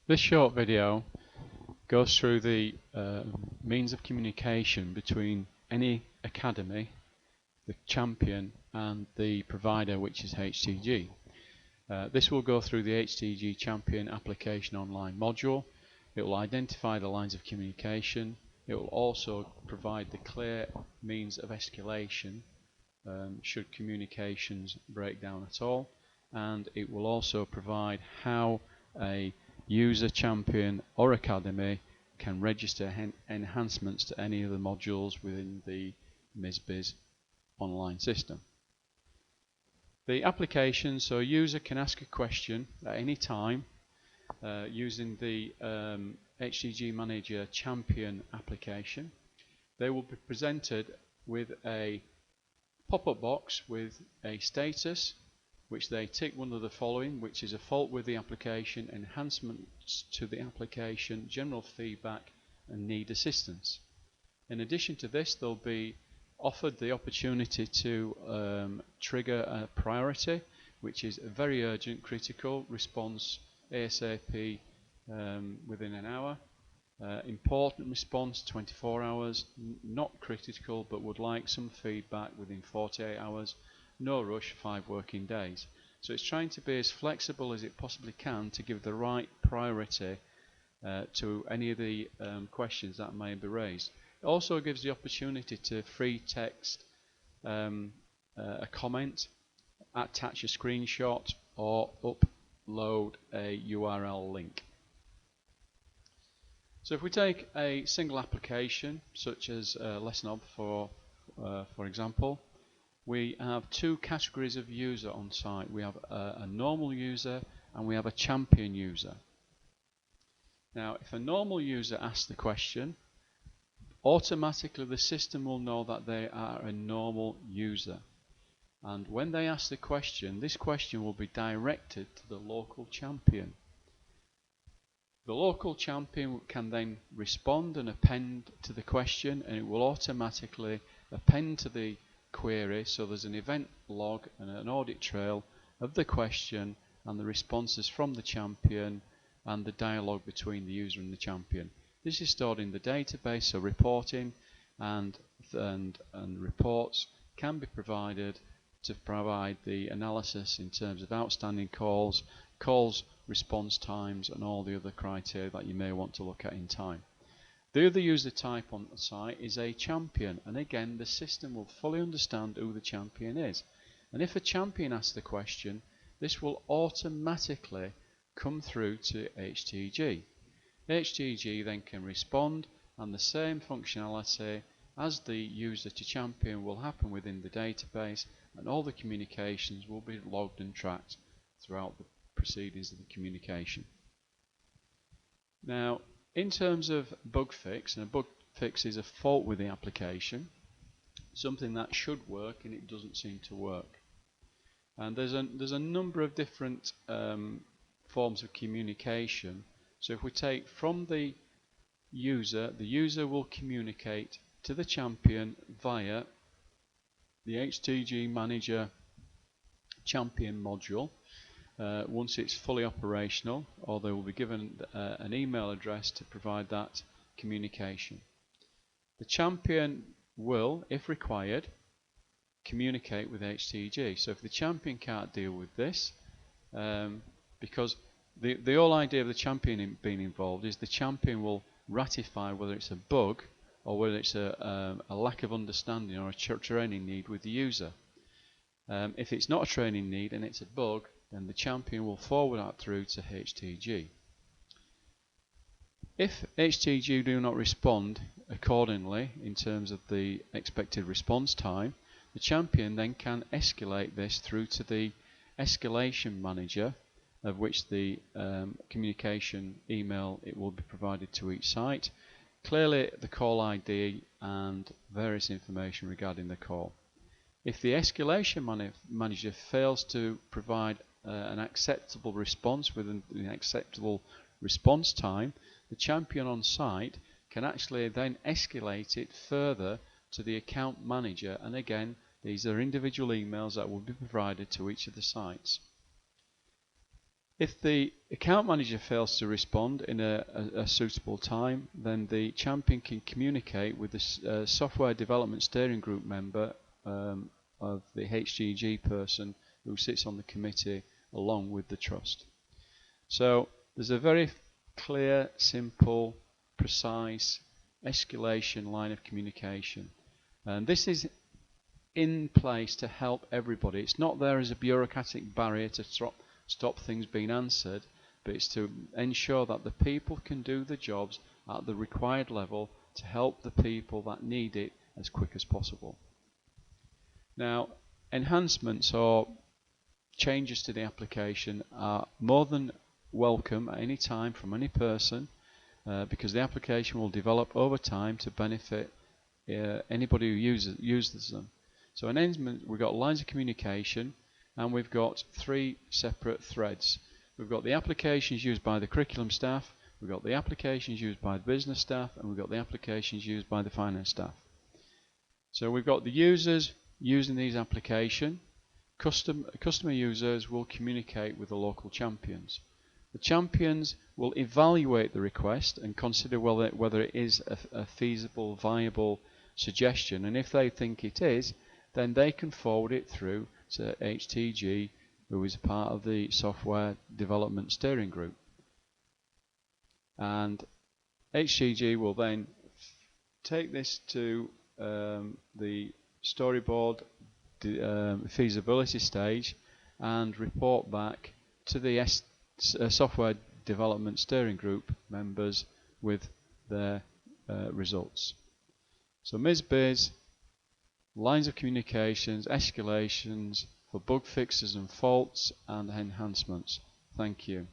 This short video goes through the means of communication between any academy, the champion, and the provider, which is HTG. This will go through the HTG Champion Application Online module. It will identify the lines of communication. It will also provide the clear means of escalation should communications break down at all, and it will also provide how a user, champion or academy can register enhancements to any of the modules within the MISBIS online system. The application, so a user can ask a question at any time using the HTG Manager Champion application. They will be presented with a pop-up box with a status which they tick one of the following, which is a fault with the application, enhancements to the application, general feedback, and need assistance. In addition to this, they'll be offered the opportunity to trigger a priority, which is a very urgent, critical response ASAP within an hour. Important response 24 hours, not critical but would like some feedback within 48 hours, no rush 5 working days. So it's trying to be as flexible as it possibly can to give the right priority to any of the questions that may be raised. It also gives the opportunity to free text a comment, attach a screenshot, or upload a URL link. So if we take a single application such as LessonOb for example, we have two categories of user on site. We have a normal user and we have a champion user. Now if a normal user asks the question, automatically the system will know that they are a normal user, and when they ask the question, this question will be directed to the local champion. The local champion can then respond and append to the question, and it will automatically append to the query, so there's an event log and an audit trail of the question and the responses from the champion and the dialogue between the user and the champion. This is stored in the database, so reporting and reports can be provided to provide the analysis in terms of outstanding calls, response times, and all the other criteria that you may want to look at in time. The other user type on the site is a champion, and again the system will fully understand who the champion is. And if a champion asks the question, this will automatically come through to HTG. HTG then can respond, and the same functionality as the user to champion will happen within the database, and all the communications will be logged and tracked throughout the proceedings of the communication. Now, in terms of bug fix, and a bug fix is a fault with the application, something that should work and it doesn't seem to work. And there's a number of different forms of communication. So if we take from the user will communicate to the champion via the HTG Manager Champion module once it's fully operational, or they will be given an email address to provide that communication. The champion will, if required, communicate with HTG. So if the champion can't deal with this, because the whole idea of the champion being involved is the champion will ratify whether it's a bug or whether it's a lack of understanding or a training need with the user. If it's not a training need and it's a bug, then the champion will forward that through to HTG. If HTG do not respond accordingly in terms of the expected response time, the champion then can escalate this through to the escalation manager, of which the communication email it will be provided to each site. Clearly the call ID and various information regarding the call. If the escalation manager fails to provide an acceptable response within an acceptable response time, the champion on site can actually then escalate it further to the account manager, and again these are individual emails that will be provided to each of the sites. If the account manager fails to respond in a suitable time, then the champion can communicate with the software development steering group member of the HGG person who sits on the committee along with the trust. So there's a very clear, simple, precise escalation line of communication, and this is in place to help everybody. It's not there as a bureaucratic barrier to stop things being answered, but it's to ensure that the people can do the jobs at the required level to help the people that need it as quick as possible. Now, enhancements or changes to the application are more than welcome at any time from any person, because the application will develop over time to benefit anybody who uses them. So in enhancement, we've got lines of communication, and we've got 3 separate threads. We've got the applications used by the curriculum staff, we've got the applications used by the business staff, and we've got the applications used by the finance staff. So we've got the users using these applications. Customer users will communicate with the local champions. The champions will evaluate the request and consider whether it is a feasible, viable suggestion, and if they think it is, then they can forward it through to HTG, who is part of the software development steering group. And HTG will then take this to the storyboard feasibility stage and report back to the software development steering group members with their results. So MISBIS, lines of communications, escalations for bug fixes and faults, and enhancements. Thank you.